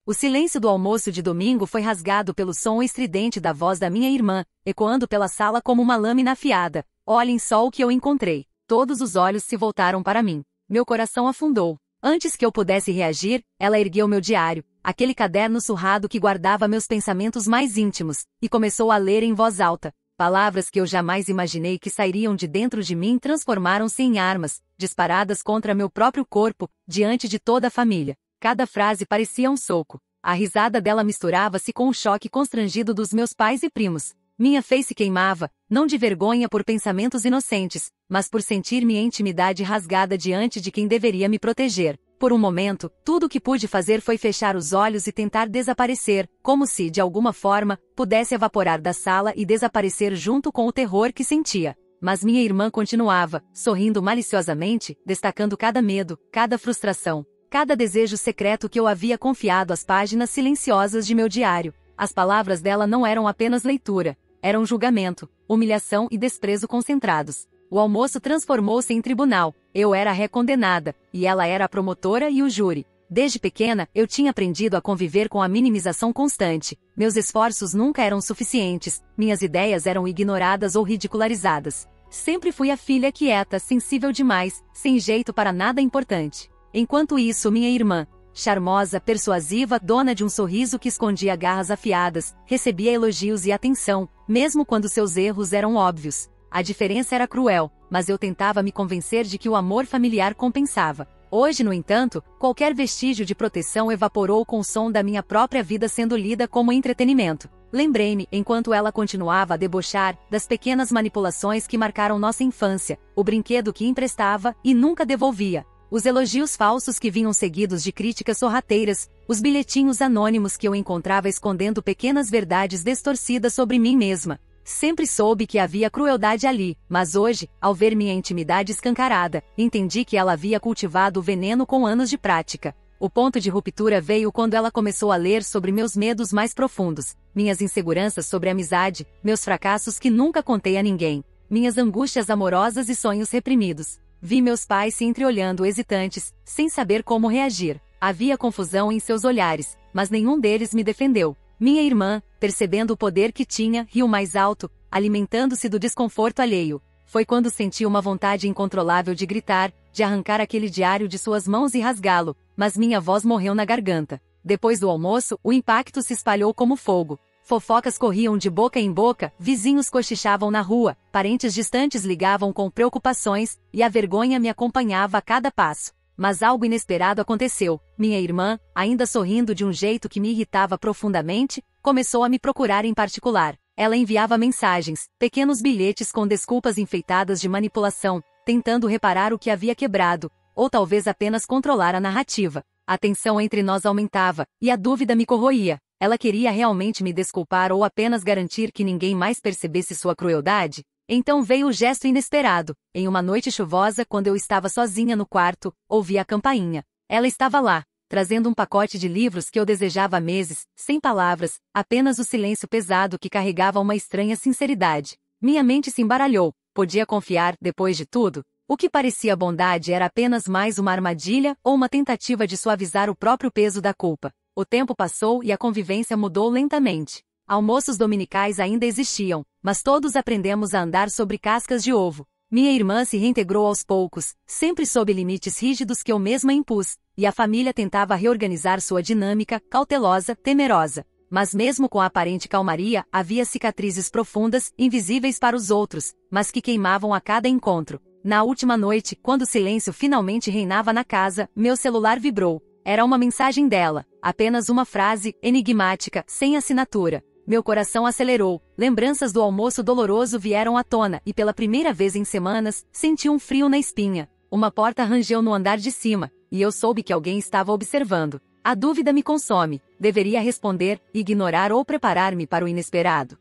O silêncio do almoço de domingo foi rasgado pelo som estridente da voz da minha irmã, ecoando pela sala como uma lâmina afiada. Olhem só o que eu encontrei. Todos os olhos se voltaram para mim. Meu coração afundou. Antes que eu pudesse reagir, ela ergueu meu diário, aquele caderno surrado que guardava meus pensamentos mais íntimos, e começou a ler em voz alta. Palavras que eu jamais imaginei que sairiam de dentro de mim transformaram-se em armas, disparadas contra meu próprio corpo, diante de toda a família. Cada frase parecia um soco. A risada dela misturava-se com o choque constrangido dos meus pais e primos. Minha face queimava, não de vergonha por pensamentos inocentes, mas por sentir minha intimidade rasgada diante de quem deveria me proteger. Por um momento, tudo o que pude fazer foi fechar os olhos e tentar desaparecer, como se, de alguma forma, pudesse evaporar da sala e desaparecer junto com o terror que sentia. Mas minha irmã continuava, sorrindo maliciosamente, destacando cada medo, cada frustração, cada desejo secreto que eu havia confiado às páginas silenciosas de meu diário. As palavras dela não eram apenas leitura, eram julgamento, humilhação e desprezo concentrados. O almoço transformou-se em tribunal, eu era a recondenada, e ela era a promotora e o júri. Desde pequena, eu tinha aprendido a conviver com a minimização constante. Meus esforços nunca eram suficientes, minhas ideias eram ignoradas ou ridicularizadas. Sempre fui a filha quieta, sensível demais, sem jeito para nada importante. Enquanto isso, minha irmã, charmosa, persuasiva, dona de um sorriso que escondia garras afiadas, recebia elogios e atenção, mesmo quando seus erros eram óbvios. A diferença era cruel, mas eu tentava me convencer de que o amor familiar compensava. Hoje, no entanto, qualquer vestígio de proteção evaporou com o som da minha própria vida sendo lida como entretenimento. Lembrei-me, enquanto ela continuava a debochar, das pequenas manipulações que marcaram nossa infância, o brinquedo que emprestava e nunca devolvia, os elogios falsos que vinham seguidos de críticas sorrateiras, os bilhetinhos anônimos que eu encontrava escondendo pequenas verdades distorcidas sobre mim mesma. Sempre soube que havia crueldade ali, mas hoje, ao ver minha intimidade escancarada, entendi que ela havia cultivado o veneno com anos de prática. O ponto de ruptura veio quando ela começou a ler sobre meus medos mais profundos, minhas inseguranças sobre a amizade, meus fracassos que nunca contei a ninguém, minhas angústias amorosas e sonhos reprimidos. Vi meus pais se entreolhando hesitantes, sem saber como reagir. Havia confusão em seus olhares, mas nenhum deles me defendeu. Minha irmã, percebendo o poder que tinha, riu mais alto, alimentando-se do desconforto alheio. Foi quando senti uma vontade incontrolável de gritar, de arrancar aquele diário de suas mãos e rasgá-lo, mas minha voz morreu na garganta. Depois do almoço, o impacto se espalhou como fogo. Fofocas corriam de boca em boca, vizinhos cochichavam na rua, parentes distantes ligavam com preocupações, e a vergonha me acompanhava a cada passo. Mas algo inesperado aconteceu. Minha irmã, ainda sorrindo de um jeito que me irritava profundamente, começou a me procurar em particular. Ela enviava mensagens, pequenos bilhetes com desculpas enfeitadas de manipulação, tentando reparar o que havia quebrado, ou talvez apenas controlar a narrativa. A tensão entre nós aumentava, e a dúvida me corroía. Ela queria realmente me desculpar ou apenas garantir que ninguém mais percebesse sua crueldade? Então veio o gesto inesperado. Em uma noite chuvosa, quando eu estava sozinha no quarto, ouvi a campainha. Ela estava lá, trazendo um pacote de livros que eu desejava há meses, sem palavras, apenas o silêncio pesado que carregava uma estranha sinceridade. Minha mente se embaralhou. Podia confiar, depois de tudo? O que parecia bondade era apenas mais uma armadilha ou uma tentativa de suavizar o próprio peso da culpa. O tempo passou e a convivência mudou lentamente. Almoços dominicais ainda existiam, mas todos aprendemos a andar sobre cascas de ovo. Minha irmã se reintegrou aos poucos, sempre sob limites rígidos que eu mesma impus, e a família tentava reorganizar sua dinâmica, cautelosa, temerosa. Mas mesmo com a aparente calmaria, havia cicatrizes profundas, invisíveis para os outros, mas que queimavam a cada encontro. Na última noite, quando o silêncio finalmente reinava na casa, meu celular vibrou. Era uma mensagem dela, apenas uma frase, enigmática, sem assinatura. Meu coração acelerou, lembranças do almoço doloroso vieram à tona e pela primeira vez em semanas, senti um frio na espinha. Uma porta rangeu no andar de cima, e eu soube que alguém estava observando. A dúvida me consome, deveria responder, ignorar ou preparar-me para o inesperado.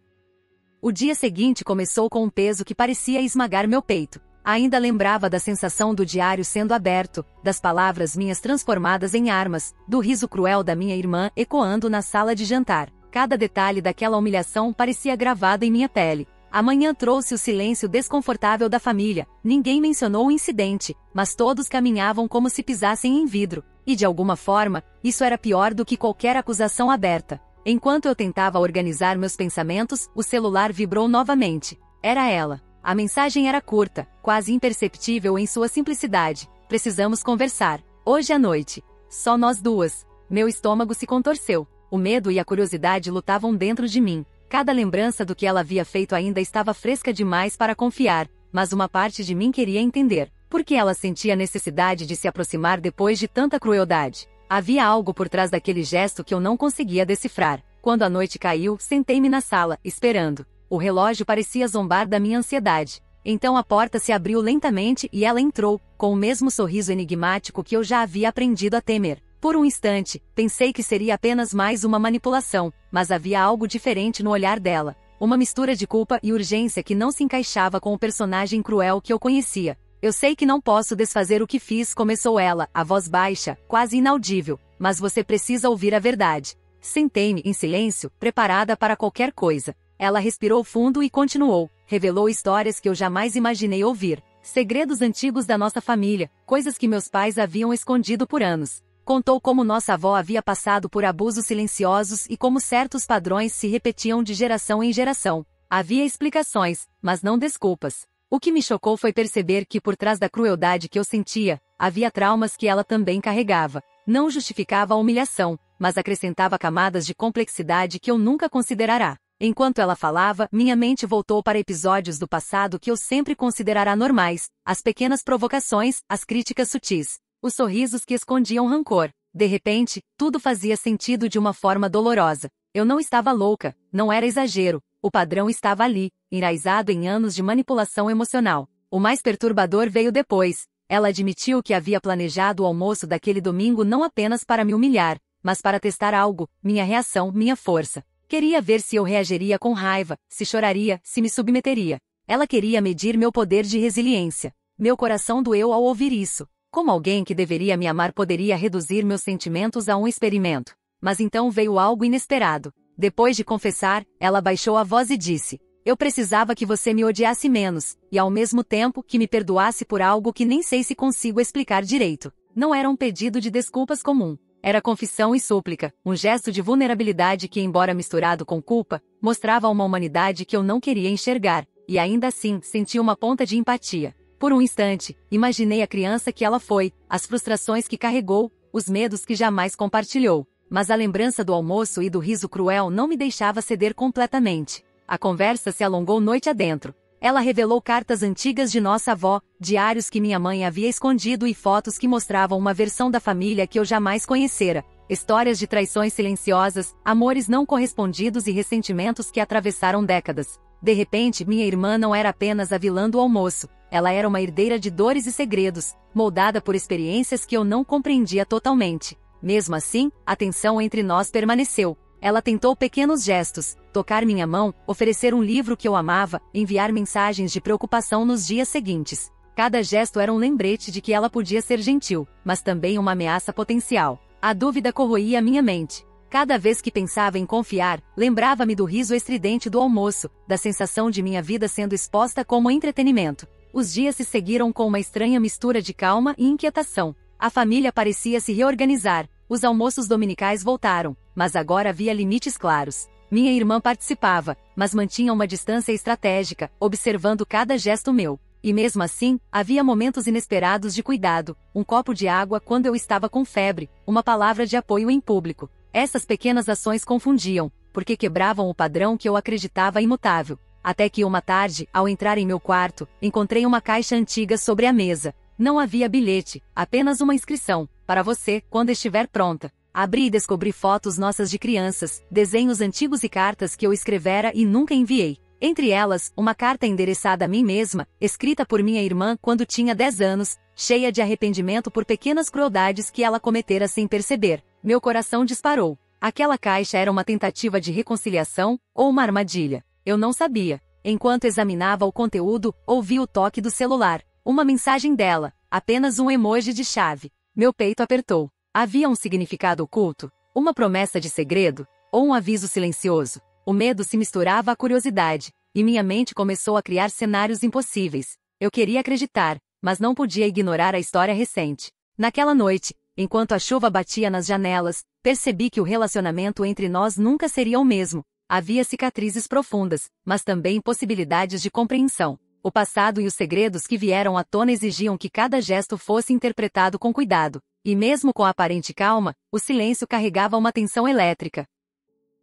O dia seguinte começou com um peso que parecia esmagar meu peito. Ainda lembrava da sensação do diário sendo aberto, das palavras minhas transformadas em armas, do riso cruel da minha irmã ecoando na sala de jantar. Cada detalhe daquela humilhação parecia gravado em minha pele. A manhã trouxe o silêncio desconfortável da família. Ninguém mencionou o incidente, mas todos caminhavam como se pisassem em vidro. E de alguma forma, isso era pior do que qualquer acusação aberta. Enquanto eu tentava organizar meus pensamentos, o celular vibrou novamente. Era ela. A mensagem era curta, quase imperceptível em sua simplicidade. Precisamos conversar. Hoje à noite. Só nós duas. Meu estômago se contorceu. O medo e a curiosidade lutavam dentro de mim. Cada lembrança do que ela havia feito ainda estava fresca demais para confiar, mas uma parte de mim queria entender. Por que ela sentia a necessidade de se aproximar depois de tanta crueldade? Havia algo por trás daquele gesto que eu não conseguia decifrar. Quando a noite caiu, sentei-me na sala, esperando. O relógio parecia zombar da minha ansiedade. Então a porta se abriu lentamente e ela entrou, com o mesmo sorriso enigmático que eu já havia aprendido a temer. Por um instante, pensei que seria apenas mais uma manipulação, mas havia algo diferente no olhar dela. Uma mistura de culpa e urgência que não se encaixava com o personagem cruel que eu conhecia. Eu sei que não posso desfazer o que fiz, começou ela, a voz baixa, quase inaudível, mas você precisa ouvir a verdade. Sentei-me em silêncio, preparada para qualquer coisa. Ela respirou fundo e continuou. Revelou histórias que eu jamais imaginei ouvir. Segredos antigos da nossa família, coisas que meus pais haviam escondido por anos. Contou como nossa avó havia passado por abusos silenciosos e como certos padrões se repetiam de geração em geração. Havia explicações, mas não desculpas. O que me chocou foi perceber que por trás da crueldade que eu sentia, havia traumas que ela também carregava. Não justificava a humilhação, mas acrescentava camadas de complexidade que eu nunca considerará. Enquanto ela falava, minha mente voltou para episódios do passado que eu sempre considerará normais, as pequenas provocações, as críticas sutis, os sorrisos que escondiam rancor. De repente, tudo fazia sentido de uma forma dolorosa. Eu não estava louca, não era exagero, o padrão estava ali, enraizado em anos de manipulação emocional. O mais perturbador veio depois. Ela admitiu que havia planejado o almoço daquele domingo não apenas para me humilhar, mas para testar algo, minha reação, minha força. Queria ver se eu reagiria com raiva, se choraria, se me submeteria. Ela queria medir meu poder de resiliência. Meu coração doeu ao ouvir isso. Como alguém que deveria me amar poderia reduzir meus sentimentos a um experimento? Mas então veio algo inesperado. Depois de confessar, ela baixou a voz e disse: eu precisava que você me odiasse menos, e ao mesmo tempo que me perdoasse por algo que nem sei se consigo explicar direito. Não era um pedido de desculpas comum. Era confissão e súplica, um gesto de vulnerabilidade que, embora misturado com culpa, mostrava uma humanidade que eu não queria enxergar, e ainda assim senti uma ponta de empatia. Por um instante, imaginei a criança que ela foi, as frustrações que carregou, os medos que jamais compartilhou. Mas a lembrança do almoço e do riso cruel não me deixava ceder completamente. A conversa se alongou noite adentro. Ela revelou cartas antigas de nossa avó, diários que minha mãe havia escondido e fotos que mostravam uma versão da família que eu jamais conhecera. Histórias de traições silenciosas, amores não correspondidos e ressentimentos que atravessaram décadas. De repente, minha irmã não era apenas a vilã do almoço. Ela era uma herdeira de dores e segredos, moldada por experiências que eu não compreendia totalmente. Mesmo assim, a tensão entre nós permaneceu. Ela tentou pequenos gestos, tocar minha mão, oferecer um livro que eu amava, enviar mensagens de preocupação nos dias seguintes. Cada gesto era um lembrete de que ela podia ser gentil, mas também uma ameaça potencial. A dúvida corroía minha mente. Cada vez que pensava em confiar, lembrava-me do riso estridente do almoço, da sensação de minha vida sendo exposta como entretenimento. Os dias se seguiram com uma estranha mistura de calma e inquietação. A família parecia se reorganizar. Os almoços dominicais voltaram, mas agora havia limites claros. Minha irmã participava, mas mantinha uma distância estratégica, observando cada gesto meu. E mesmo assim, havia momentos inesperados de cuidado, um copo de água quando eu estava com febre, uma palavra de apoio em público. Essas pequenas ações confundiam, porque quebravam o padrão que eu acreditava imutável. Até que uma tarde, ao entrar em meu quarto, encontrei uma caixa antiga sobre a mesa. Não havia bilhete, apenas uma inscrição: para você, quando estiver pronta. Abri e descobri fotos nossas de crianças, desenhos antigos e cartas que eu escrevera e nunca enviei. Entre elas, uma carta endereçada a mim mesma, escrita por minha irmã quando tinha 10 anos, cheia de arrependimento por pequenas crueldades que ela cometera sem perceber. Meu coração disparou. Aquela caixa era uma tentativa de reconciliação, ou uma armadilha? Eu não sabia. Enquanto examinava o conteúdo, ouvi o toque do celular. Uma mensagem dela, apenas um emoji de chave. Meu peito apertou. Havia um significado oculto? Uma promessa de segredo? Ou um aviso silencioso? O medo se misturava à curiosidade, e minha mente começou a criar cenários impossíveis. Eu queria acreditar, mas não podia ignorar a história recente. Naquela noite, Enquanto a chuva batia nas janelas, percebi que o relacionamento entre nós nunca seria o mesmo. Havia cicatrizes profundas, mas também possibilidades de compreensão. O passado e os segredos que vieram à tona exigiam que cada gesto fosse interpretado com cuidado. E mesmo com a aparente calma, o silêncio carregava uma tensão elétrica.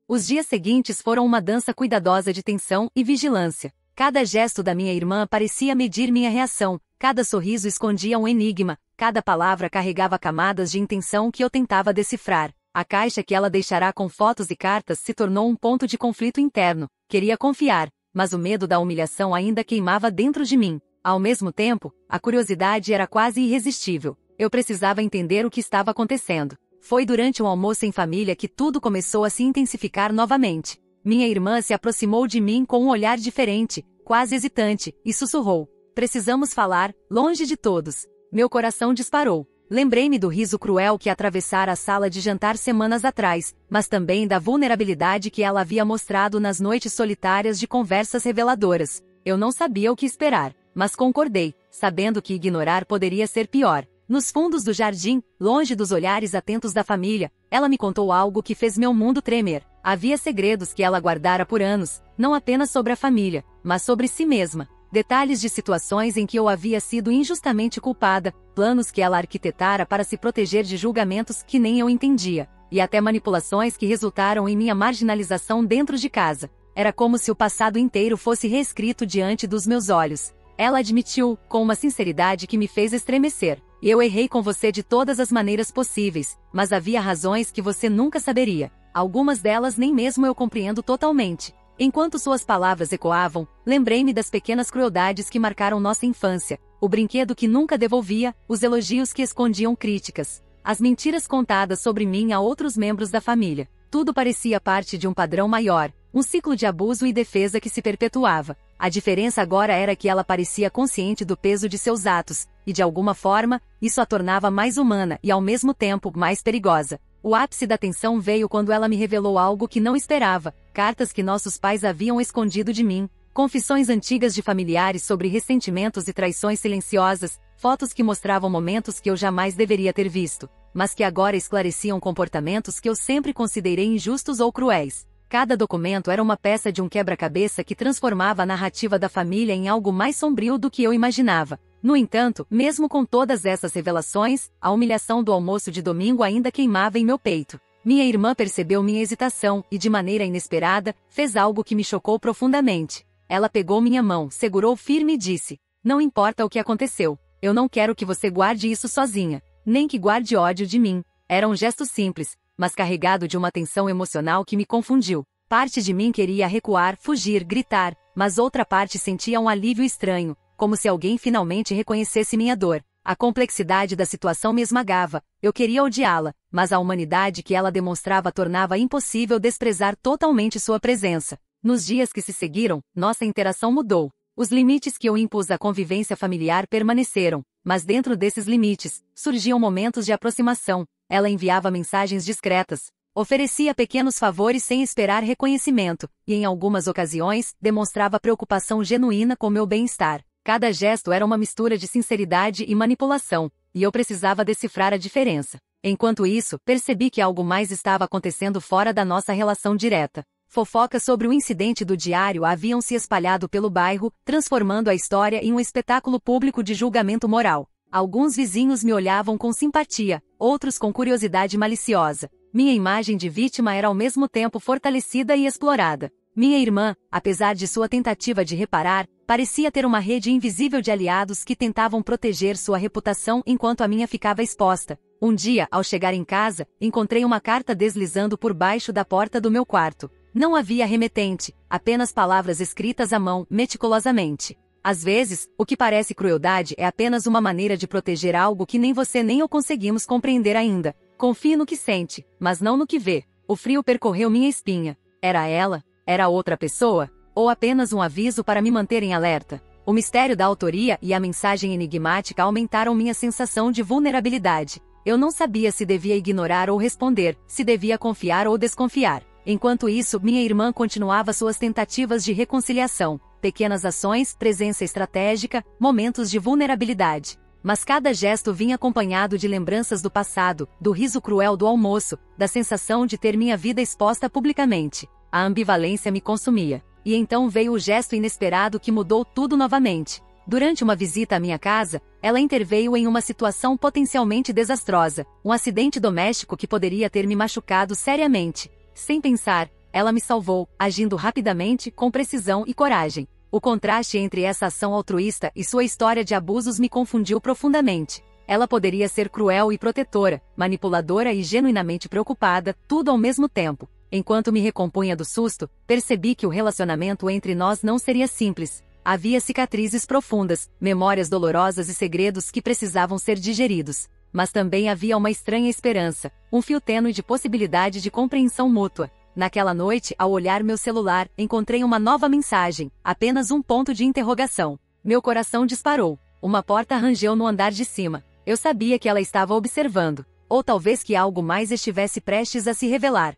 Os dias seguintes foram uma dança cuidadosa de tensão e vigilância. Cada gesto da minha irmã parecia medir minha reação, cada sorriso escondia um enigma, cada palavra carregava camadas de intenção que eu tentava decifrar. A caixa que ela deixará com fotos e cartas se tornou um ponto de conflito interno. Queria confiar, mas o medo da humilhação ainda queimava dentro de mim. Ao mesmo tempo, a curiosidade era quase irresistível. Eu precisava entender o que estava acontecendo. Foi durante um almoço em família que tudo começou a se intensificar novamente. Minha irmã se aproximou de mim com um olhar diferente, quase hesitante, e sussurrou: "Precisamos falar, longe de todos." Meu coração disparou. Lembrei-me do riso cruel que atravessara a sala de jantar semanas atrás, mas também da vulnerabilidade que ela havia mostrado nas noites solitárias de conversas reveladoras. Eu não sabia o que esperar, mas concordei, sabendo que ignorar poderia ser pior. Nos fundos do jardim, longe dos olhares atentos da família, ela me contou algo que fez meu mundo tremer. Havia segredos que ela guardara por anos, não apenas sobre a família, mas sobre si mesma. Detalhes de situações em que eu havia sido injustamente culpada, planos que ela arquitetara para se proteger de julgamentos que nem eu entendia, e até manipulações que resultaram em minha marginalização dentro de casa. Era como se o passado inteiro fosse reescrito diante dos meus olhos. Ela admitiu, com uma sinceridade que me fez estremecer: "Eu errei com você de todas as maneiras possíveis, mas havia razões que você nunca saberia. Algumas delas nem mesmo eu compreendo totalmente." Enquanto suas palavras ecoavam, lembrei-me das pequenas crueldades que marcaram nossa infância, o brinquedo que nunca devolvia, os elogios que escondiam críticas, as mentiras contadas sobre mim a outros membros da família. Tudo parecia parte de um padrão maior, um ciclo de abuso e defesa que se perpetuava. A diferença agora era que ela parecia consciente do peso de seus atos, e de alguma forma, isso a tornava mais humana e ao mesmo tempo mais perigosa. O ápice da tensão veio quando ela me revelou algo que não esperava: cartas que nossos pais haviam escondido de mim, confissões antigas de familiares sobre ressentimentos e traições silenciosas, fotos que mostravam momentos que eu jamais deveria ter visto, mas que agora esclareciam comportamentos que eu sempre considerei injustos ou cruéis. Cada documento era uma peça de um quebra-cabeça que transformava a narrativa da família em algo mais sombrio do que eu imaginava. No entanto, mesmo com todas essas revelações, a humilhação do almoço de domingo ainda queimava em meu peito. Minha irmã percebeu minha hesitação e, de maneira inesperada, fez algo que me chocou profundamente. Ela pegou minha mão, segurou firme e disse: "Não importa o que aconteceu, eu não quero que você guarde isso sozinha, nem que guarde ódio de mim." Era um gesto simples, mas carregado de uma tensão emocional que me confundiu. Parte de mim queria recuar, fugir, gritar, mas outra parte sentia um alívio estranho, como se alguém finalmente reconhecesse minha dor. A complexidade da situação me esmagava. Eu queria odiá-la, mas a humanidade que ela demonstrava tornava impossível desprezar totalmente sua presença. Nos dias que se seguiram, nossa interação mudou. Os limites que eu impus à convivência familiar permaneceram, mas dentro desses limites, surgiam momentos de aproximação. Ela enviava mensagens discretas, oferecia pequenos favores sem esperar reconhecimento, e em algumas ocasiões, demonstrava preocupação genuína com meu bem-estar. Cada gesto era uma mistura de sinceridade e manipulação, e eu precisava decifrar a diferença. Enquanto isso, percebi que algo mais estava acontecendo fora da nossa relação direta. Fofocas sobre o incidente do diário haviam se espalhado pelo bairro, transformando a história em um espetáculo público de julgamento moral. Alguns vizinhos me olhavam com simpatia, outros com curiosidade maliciosa. Minha imagem de vítima era ao mesmo tempo fortalecida e explorada. Minha irmã, apesar de sua tentativa de reparar, parecia ter uma rede invisível de aliados que tentavam proteger sua reputação enquanto a minha ficava exposta. Um dia, ao chegar em casa, encontrei uma carta deslizando por baixo da porta do meu quarto. Não havia remetente, apenas palavras escritas à mão, meticulosamente. Às vezes, o que parece crueldade é apenas uma maneira de proteger algo que nem você nem eu conseguimos compreender ainda. Confie no que sente, mas não no que vê. O frio percorreu minha espinha. Era ela? Era outra pessoa? Ou apenas um aviso para me manter em alerta? O mistério da autoria e a mensagem enigmática aumentaram minha sensação de vulnerabilidade. Eu não sabia se devia ignorar ou responder, se devia confiar ou desconfiar. Enquanto isso, minha irmã continuava suas tentativas de reconciliação. Pequenas ações, presença estratégica, momentos de vulnerabilidade. Mas cada gesto vinha acompanhado de lembranças do passado, do riso cruel do almoço, da sensação de ter minha vida exposta publicamente. A ambivalência me consumia. E então veio o gesto inesperado que mudou tudo novamente. Durante uma visita à minha casa, ela interveio em uma situação potencialmente desastrosa, um acidente doméstico que poderia ter me machucado seriamente. Sem pensar, ela me salvou, agindo rapidamente, com precisão e coragem. O contraste entre essa ação altruísta e sua história de abusos me confundiu profundamente. Ela poderia ser cruel e protetora, manipuladora e genuinamente preocupada, tudo ao mesmo tempo. Enquanto me recompunha do susto, percebi que o relacionamento entre nós não seria simples. Havia cicatrizes profundas, memórias dolorosas e segredos que precisavam ser digeridos. Mas também havia uma estranha esperança, um fio tênue de possibilidade de compreensão mútua. Naquela noite, ao olhar meu celular, encontrei uma nova mensagem, apenas um ponto de interrogação. Meu coração disparou. Uma porta rangeu no andar de cima. Eu sabia que ela estava observando, ou talvez que algo mais estivesse prestes a se revelar.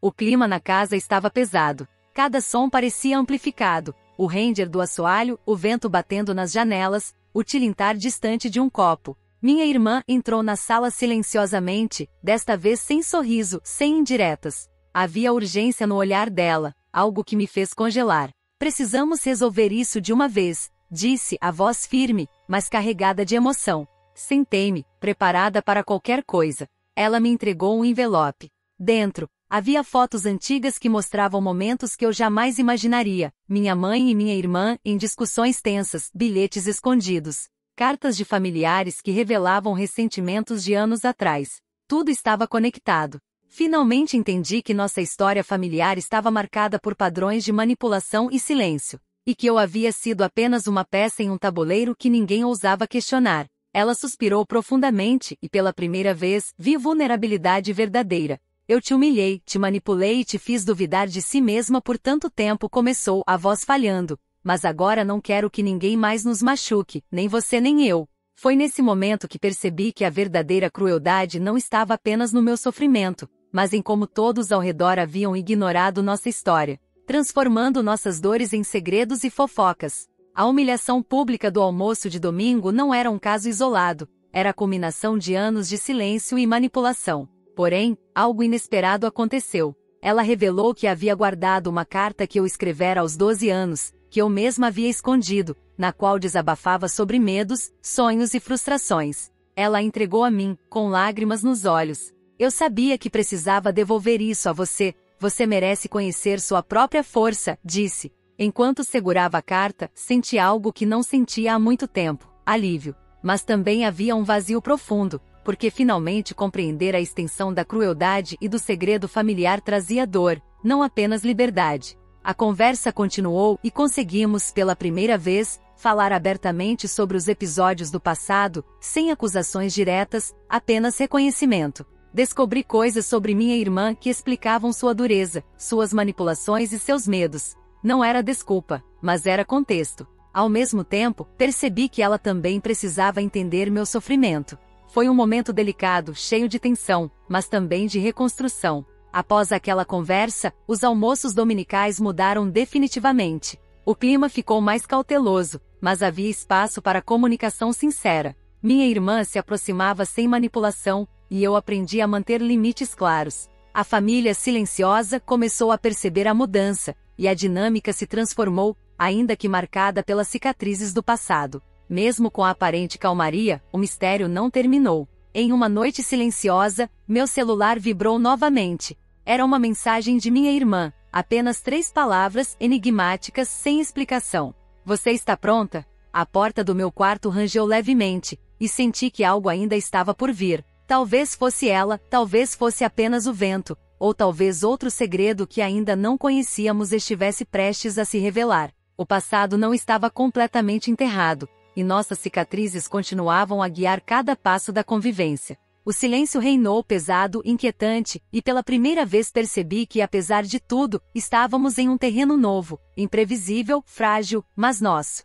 O clima na casa estava pesado. Cada som parecia amplificado. O ranger do assoalho, o vento batendo nas janelas, o tilintar distante de um copo. Minha irmã entrou na sala silenciosamente, desta vez sem sorriso, sem indiretas. Havia urgência no olhar dela, algo que me fez congelar. Precisamos resolver isso de uma vez, disse a voz firme, mas carregada de emoção. Sentei-me, preparada para qualquer coisa. Ela me entregou um envelope. Dentro, havia fotos antigas que mostravam momentos que eu jamais imaginaria. Minha mãe e minha irmã em discussões tensas, bilhetes escondidos. Cartas de familiares que revelavam ressentimentos de anos atrás. Tudo estava conectado. Finalmente entendi que nossa história familiar estava marcada por padrões de manipulação e silêncio. E que eu havia sido apenas uma peça em um tabuleiro que ninguém ousava questionar. Ela suspirou profundamente e pela primeira vez vi vulnerabilidade verdadeira. Eu te humilhei, te manipulei e te fiz duvidar de si mesma por tanto tempo, começou a voz falhando. Mas agora não quero que ninguém mais nos machuque, nem você nem eu. Foi nesse momento que percebi que a verdadeira crueldade não estava apenas no meu sofrimento, mas em como todos ao redor haviam ignorado nossa história, transformando nossas dores em segredos e fofocas. A humilhação pública do almoço de domingo não era um caso isolado, era a culminação de anos de silêncio e manipulação. Porém, algo inesperado aconteceu. Ela revelou que havia guardado uma carta que eu escrevera aos 12 anos, que eu mesma havia escondido, na qual desabafava sobre medos, sonhos e frustrações. Ela a entregou a mim, com lágrimas nos olhos. Eu sabia que precisava devolver isso a você. Você merece conhecer sua própria força, disse. Enquanto segurava a carta, senti algo que não sentia há muito tempo, alívio. Mas também havia um vazio profundo, porque finalmente compreender a extensão da crueldade e do segredo familiar trazia dor, não apenas liberdade. A conversa continuou e conseguimos, pela primeira vez, falar abertamente sobre os episódios do passado, sem acusações diretas, apenas reconhecimento. Descobri coisas sobre minha irmã que explicavam sua dureza, suas manipulações e seus medos. Não era desculpa, mas era contexto. Ao mesmo tempo, percebi que ela também precisava entender meu sofrimento. Foi um momento delicado, cheio de tensão, mas também de reconstrução. Após aquela conversa, os almoços dominicais mudaram definitivamente. O clima ficou mais cauteloso, mas havia espaço para comunicação sincera. Minha irmã se aproximava sem manipulação, e eu aprendi a manter limites claros. A família silenciosa começou a perceber a mudança, e a dinâmica se transformou, ainda que marcada pelas cicatrizes do passado. Mesmo com a aparente calmaria, o mistério não terminou. Em uma noite silenciosa, meu celular vibrou novamente. Era uma mensagem de minha irmã, apenas 3 palavras enigmáticas sem explicação. Você está pronta? A porta do meu quarto rangeu levemente, e senti que algo ainda estava por vir. Talvez fosse ela, talvez fosse apenas o vento, ou talvez outro segredo que ainda não conhecíamos estivesse prestes a se revelar. O passado não estava completamente enterrado, e nossas cicatrizes continuavam a guiar cada passo da convivência. O silêncio reinou pesado, inquietante, e pela primeira vez percebi que, apesar de tudo, estávamos em um terreno novo, imprevisível, frágil, mas nosso.